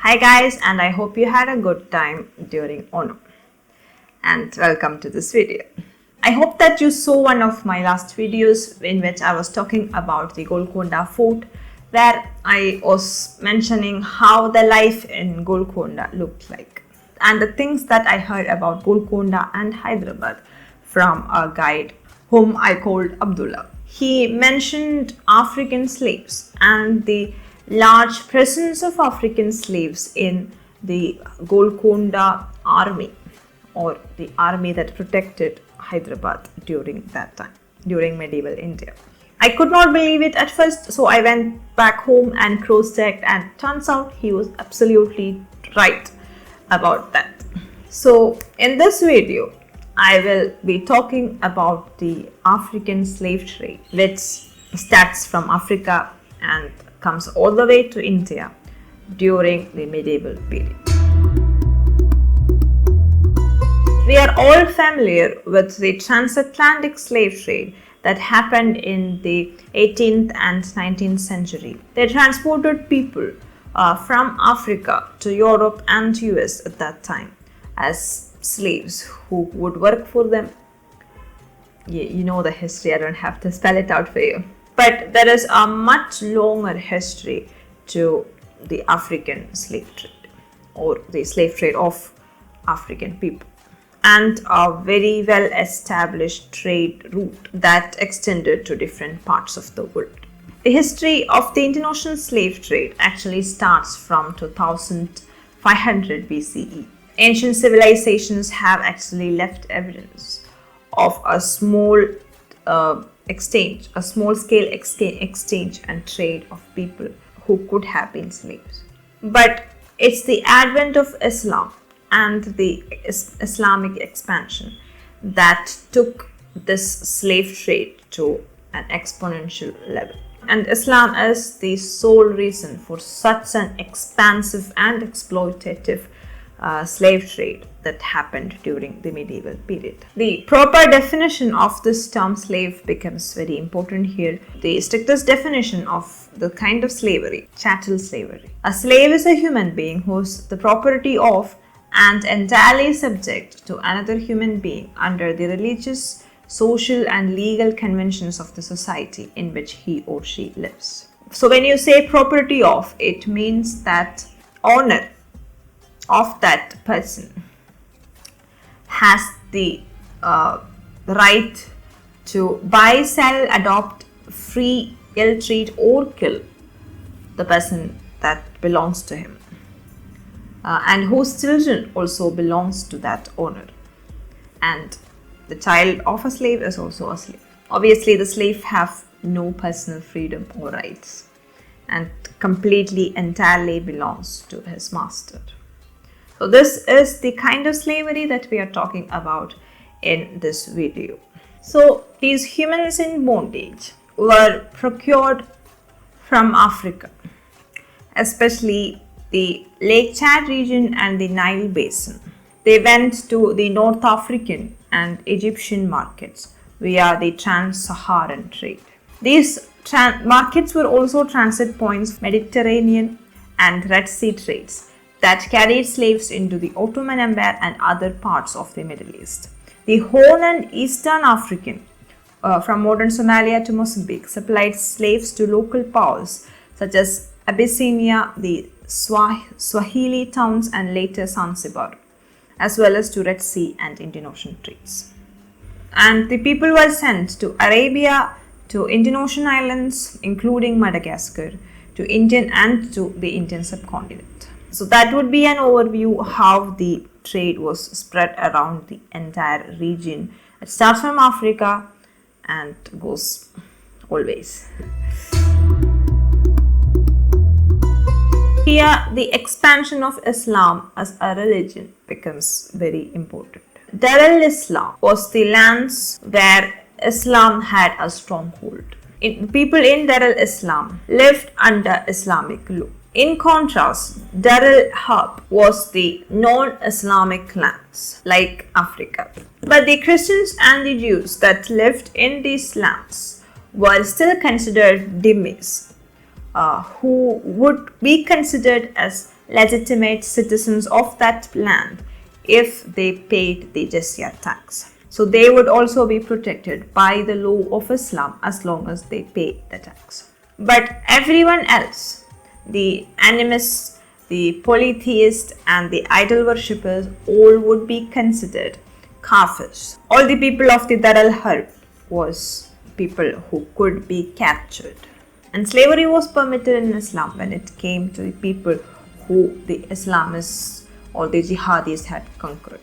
Hi guys, and I hope you had a good time during Eunuch. And welcome to this video. I hope that you saw one of my last videos in which I was talking about the Golconda Fort, where I was mentioning how the life in Golconda looked like and the things that I heard about Golconda and Hyderabad from a guide whom I called Abdullah. He mentioned African slaves and the large presence of African slaves in the Golconda army, or the army that protected Hyderabad during that time, during medieval India. I could not believe it at first, so I went back home and cross-checked, and turns out he was absolutely right about that. So in this video, I will be talking about the African slave trade, which starts from Africa and comes all the way to India during the medieval period. We are all familiar with the transatlantic slave trade that happened in the 18th and 19th century. They transported people from Africa to Europe and US at that time as slaves who would work for them. You know the history, I don't have to spell it out for you. But there is a much longer history to the African slave trade, or the slave trade of African people, and a very well established trade route that extended to different parts of the world. The history of the international slave trade actually starts from 2500 BCE. Ancient civilizations have actually left evidence of a small scale exchange and trade of people who could have been slaves. But it's the advent of Islam and the Islamic expansion that took this slave trade to an exponential level. And Islam is the sole reason for such an expansive and exploitative slave trade that happened during the medieval period. The proper definition of this term slave becomes very important here. The strictest definition of the kind of slavery, chattel slavery. A slave is a human being who is the property of and entirely subject to another human being under the religious, social and legal conventions of the society in which he or she lives. So when you say property of, it means that owner of that person has the right to buy, sell, adopt, free, ill-treat or kill the person that belongs to him, and whose children also belongs to that owner. And the child of a slave is also a slave. Obviously, the slave have no personal freedom or rights and completely, entirely belongs to his master. So this is the kind of slavery that we are talking about in this video. So these humans in bondage were procured from Africa, especially the Lake Chad region and the Nile Basin. They went to the North African and Egyptian markets via the trans-Saharan trade. These markets were also transit points for Mediterranean and Red Sea trades that carried slaves into the Ottoman Empire and other parts of the Middle East. The Horn and Eastern African, from modern Somalia to Mozambique, supplied slaves to local powers such as Abyssinia, the Swahili towns, and later Zanzibar, as well as to Red Sea and Indian Ocean trades. And the people were sent to Arabia, to Indian Ocean islands, including Madagascar, to Indian and to the Indian subcontinent. So that would be an overview how the trade was spread around the entire region. It starts from Africa and goes always. Here, the expansion of Islam as a religion becomes very important. Dar al Islam was the lands where Islam had a stronghold. People in Dar al Islam lived under Islamic law. In contrast, Dar al Harb was the non-Islamic lands like Africa. But the Christians and the Jews that lived in these lands were still considered dhimmis, who would be considered as legitimate citizens of that land if they paid the jizya tax. So they would also be protected by the law of Islam as long as they pay the tax. But everyone else, the animists, the polytheists and the idol worshippers, all would be considered kafirs. All the people of the Dar al Harb was people who could be captured. And slavery was permitted in Islam when it came to the people who the Islamists or the jihadis had conquered.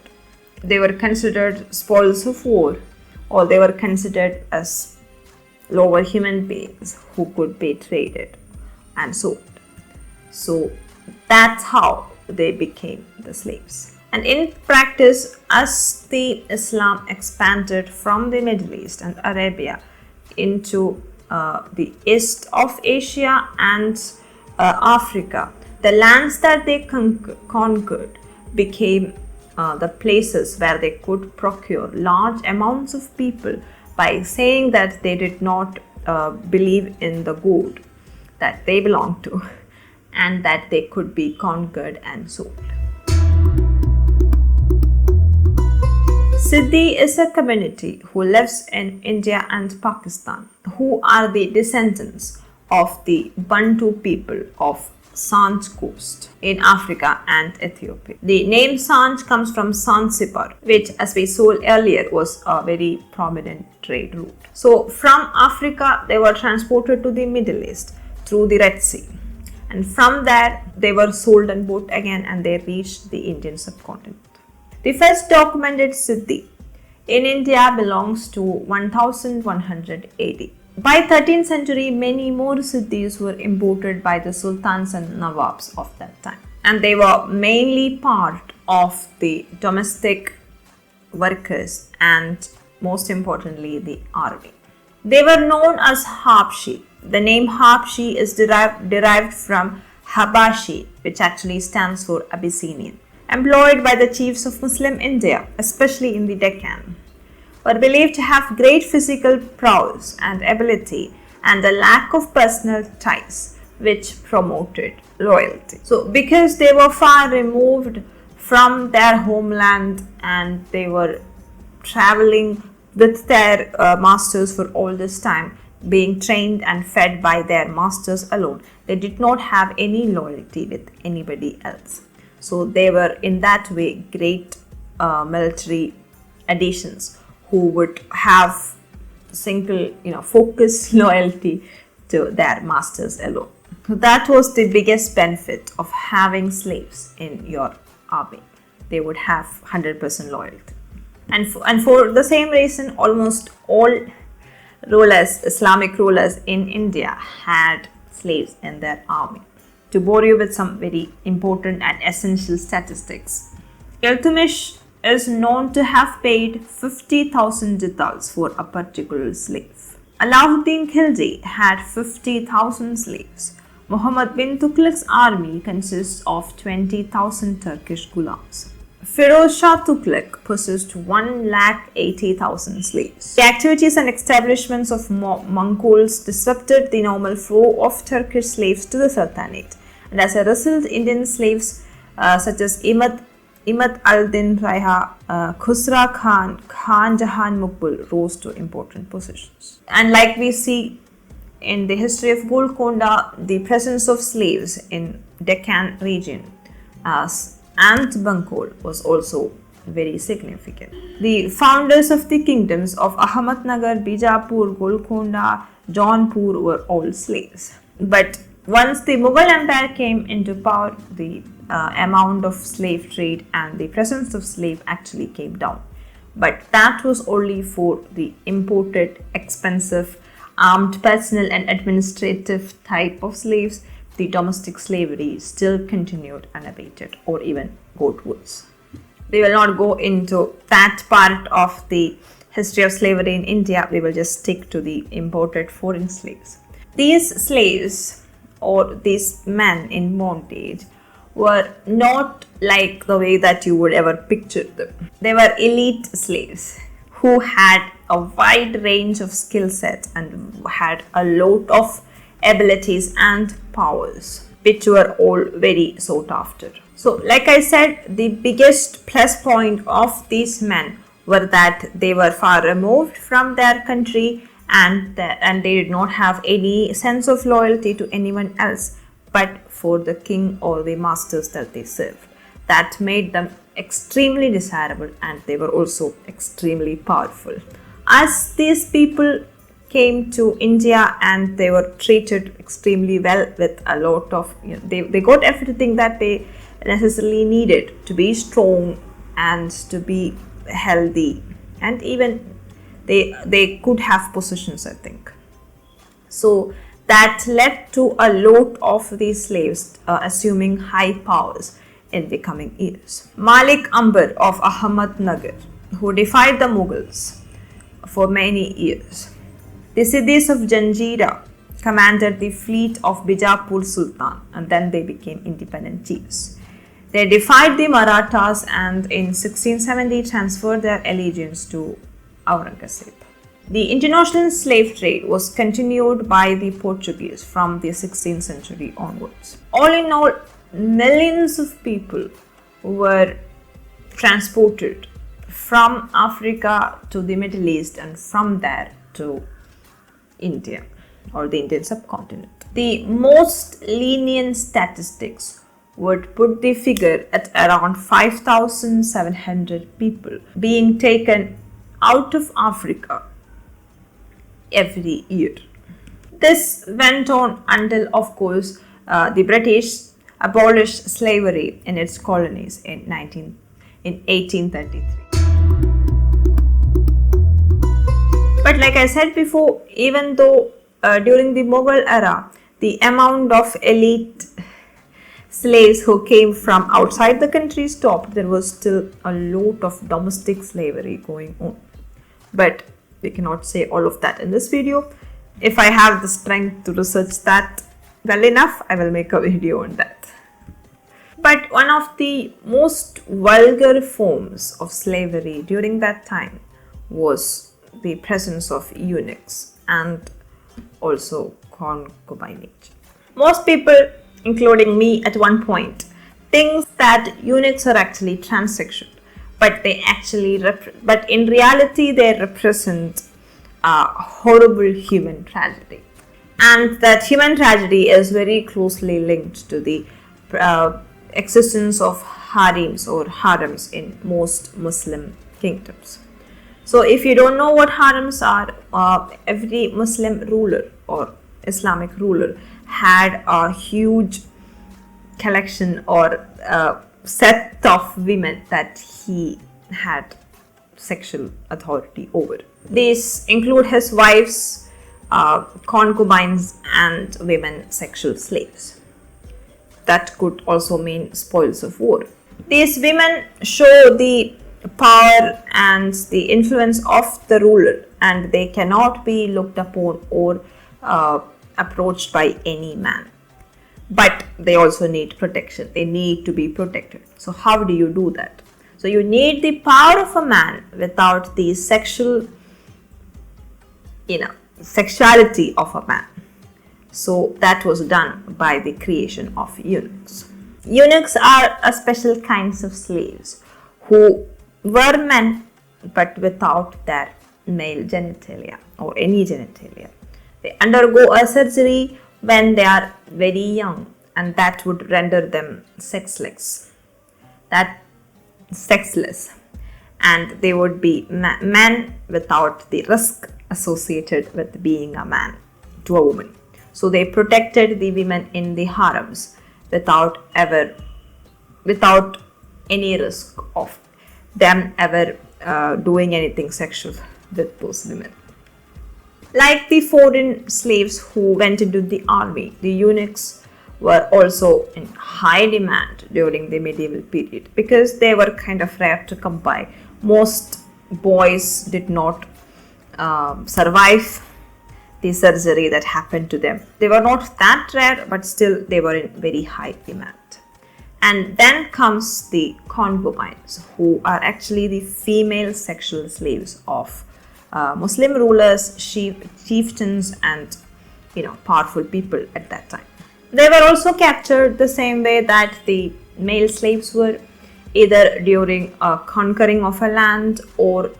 They were considered spoils of war, or they were considered as lower human beings who could be traded and sold. So that's how they became the slaves. And in practice, as the Islam expanded from the Middle East and Arabia into the east of Asia and Africa, the lands that they conquered became the places where they could procure large amounts of people by saying that they did not believe in the God that they belonged to and that they could be conquered and sold. Siddhi is a community who lives in India and Pakistan, who are the descendants of the Bantu people of Sanj coast in Africa and Ethiopia. The name Sanj comes from Zanzibar, which, as we saw earlier, was a very prominent trade route. So from Africa, they were transported to the Middle East through the Red Sea. And from there, they were sold and bought again, and they reached the Indian subcontinent. The first documented Siddhi in India belongs to 1100 AD. By 13th century, many more Siddhis were imported by the sultans and nawabs of that time. And they were mainly part of the domestic workers and, most importantly, the army. They were known as Habshi. The name Habshi is derived from Habashi, which actually stands for Abyssinian. Employed by the chiefs of Muslim India, especially in the Deccan, were believed to have great physical prowess and ability and a lack of personal ties, which promoted loyalty. So because they were far removed from their homeland and they were traveling with their masters for all this time, being trained and fed by their masters alone, they did not have any loyalty with anybody else. So they were in that way great military additions who would have single, focused loyalty to their masters alone. So that was the biggest benefit of having slaves in your army. They would have 100% loyalty. And for the same reason, almost all rulers, Islamic rulers in India had slaves in their army. To bore you with some very important and essential statistics, Iltutmish is known to have paid 50,000 jitals for a particular slave. Alauddin Khilji had 50,000 slaves. Muhammad bin Tughlaq's army consists of 20,000 Turkish gulams. Firoz Shah Tughlaq possessed 180,000 slaves. The activities and establishments of Mongols disrupted the normal flow of Turkish slaves to the Sultanate, and as a result, Indian slaves such as Imad al-Din Raiha, Khusra Khan, Khan Jahan Mughal rose to important positions. And like we see in the history of Golconda, the presence of slaves in Deccan region and Bengal was also very significant. The founders of the kingdoms of Ahmadnagar, Bijapur, Golconda, Jaunpur were all slaves. But once the Mughal Empire came into power, the amount of slave trade and the presence of slave actually came down. But that was only for the imported, expensive, armed personnel and administrative type of slaves. The domestic slavery still continued unabated or even got worse. We will not go into that part of the history of slavery in India. We will just stick to the imported foreign slaves. These slaves or these men in bondage were not like the way that you would ever picture them. They were elite slaves who had a wide range of skill set and had a lot of abilities and powers. which were all very sought after. So, like I said, the biggest plus point of these men were that they were far removed from their country, and they did not have any sense of loyalty to anyone else but for the king or the masters that they served. That made them extremely desirable, and they were also extremely powerful. As these people came to India and they were treated extremely well with a lot of, they got everything that they necessarily needed to be strong and to be healthy, and even they could have positions, I think. So that led to a lot of these slaves assuming high powers in the coming years. Malik Ambar of Ahmednagar, who defied the Mughals for many years. The Siddhis of Janjira commanded the fleet of Bijapur Sultan, and then they became independent chiefs. They defied the Marathas and in 1670 transferred their allegiance to Aurangzeb. The international slave trade was continued by the Portuguese from the 16th century onwards. All in all, millions of people were transported from Africa to the Middle East and from there to India or the Indian subcontinent. The most lenient statistics would put the figure at around 5,700 people being taken out of Africa every year. This went on until, of course, the British abolished slavery in its colonies in 1833. But like I said before, even though during the Mughal era, the amount of elite slaves who came from outside the country stopped, there was still a lot of domestic slavery going on. But we cannot say all of that in this video. If I have the strength to research that well enough, I will make a video on that. But one of the most vulgar forms of slavery during that time was the presence of eunuchs and also concubinage. Most people, including me at one point, think that eunuchs are actually transsexual, but in reality they represent a horrible human tragedy, and that human tragedy is very closely linked to the existence of harems or harems in most Muslim kingdoms. So if you don't know what harems are, every Muslim ruler or Islamic ruler had a huge collection or set of women that he had sexual authority over. These include his wives, concubines, and women sexual slaves. That could also mean spoils of war. These women show the power and the influence of the ruler, and they cannot be looked upon or approached by any man. But they also need protection. They need to be protected. So how do you do that? So you need the power of a man without the sexuality of a man. So that was done by the creation of eunuchs. Eunuchs are a special kinds of slaves who were men but without their male genitalia or any genitalia. They undergo a surgery when they are very young, and that would render them sexless, and they would be men without the risk associated with being a man to a woman. So they protected the women in the harems without any risk of them ever doing anything sexual with those women. Like the foreign slaves who went into the army, the eunuchs were also in high demand during the medieval period because they were kind of rare to come by. Most boys did not survive the surgery that happened to them. They were not that rare, but still they were in very high demand. And then comes the concubines, who are actually the female sexual slaves of Muslim rulers, chieftains, and powerful people at that time. They were also captured the same way that the male slaves were, either during a conquering of a land or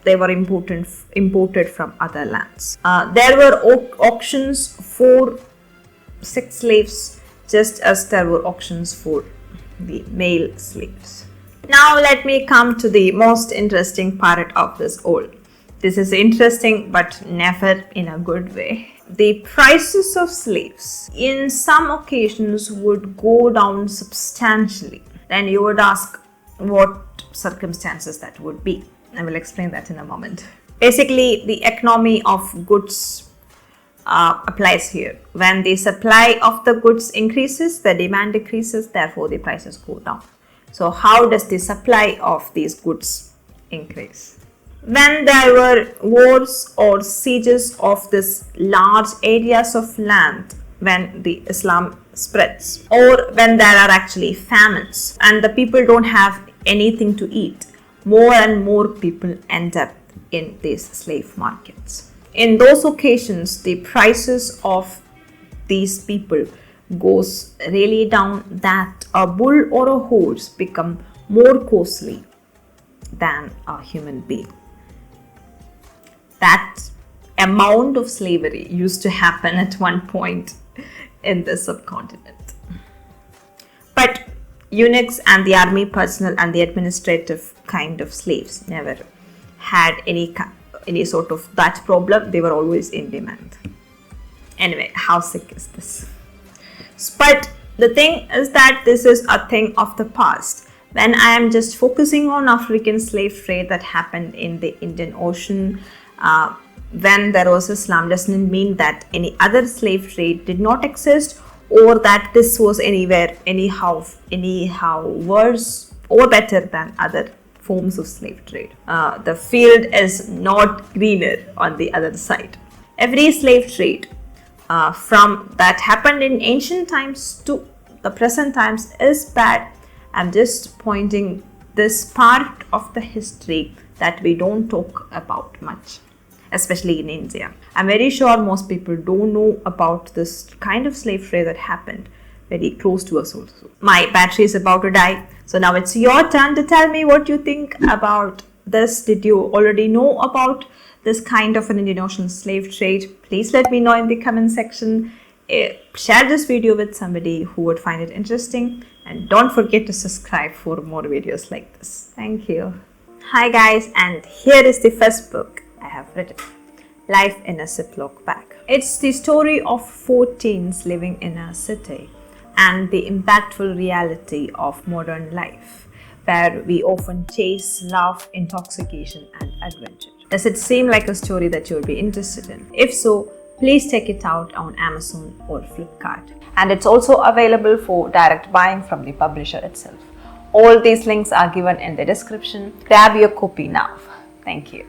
they were imported from other lands. There were auctions for sex slaves, just as there were auctions for the male slaves. Now let me come to the most interesting part of this all. This is interesting but never in a good way. The prices of slaves in some occasions would go down substantially. Then you would ask what circumstances that would be. I will explain that in a moment. Basically, the economy of goods applies here. When the supply of the goods increases, the demand decreases, therefore the prices go down. So how does the supply of these goods increase? When there were wars or sieges of this large areas of land, when the Islam spreads, or when there are actually famines and the people don't have anything to eat, more and more people end up in these slave markets. In those occasions, the prices of these people goes really down, that a bull or a horse become more costly than a human being. That amount of slavery used to happen at one point in the subcontinent. But eunuchs and the army personnel and the administrative kind of slaves never had any sort of that problem. They were always in demand. Anyway, how sick is this? But the thing is that this is a thing of the past. When I am just focusing on African slave trade that happened in the Indian Ocean, when there was Islam, doesn't mean that any other slave trade did not exist, or that this was anyhow worse or better than other forms of slave trade. The field is not greener on the other side. Every slave trade from that happened in ancient times to the present times is bad. I'm just pointing this part of the history that we don't talk about much, especially in India. I'm very sure most people don't know about this kind of slave trade that happened very close to us also. My battery is about to die, so now it's your turn to tell me what you think about this. Did you already know about this kind of an Indian Ocean slave trade? Please let me know in the comment section. Share this video with somebody who would find it interesting, and don't forget to subscribe for more videos like this. Thank you. Hi guys, and here is the first book I have written, Life in a Ziploc Bag. It's the story of 4 teens living in a city and the impactful reality of modern life, where we often chase love, intoxication and adventure. Does it seem like a story that you would be interested in? If so, please check it out on Amazon or Flipkart. And it's also available for direct buying from the publisher itself. All these links are given in the description. Grab your copy now. Thank you.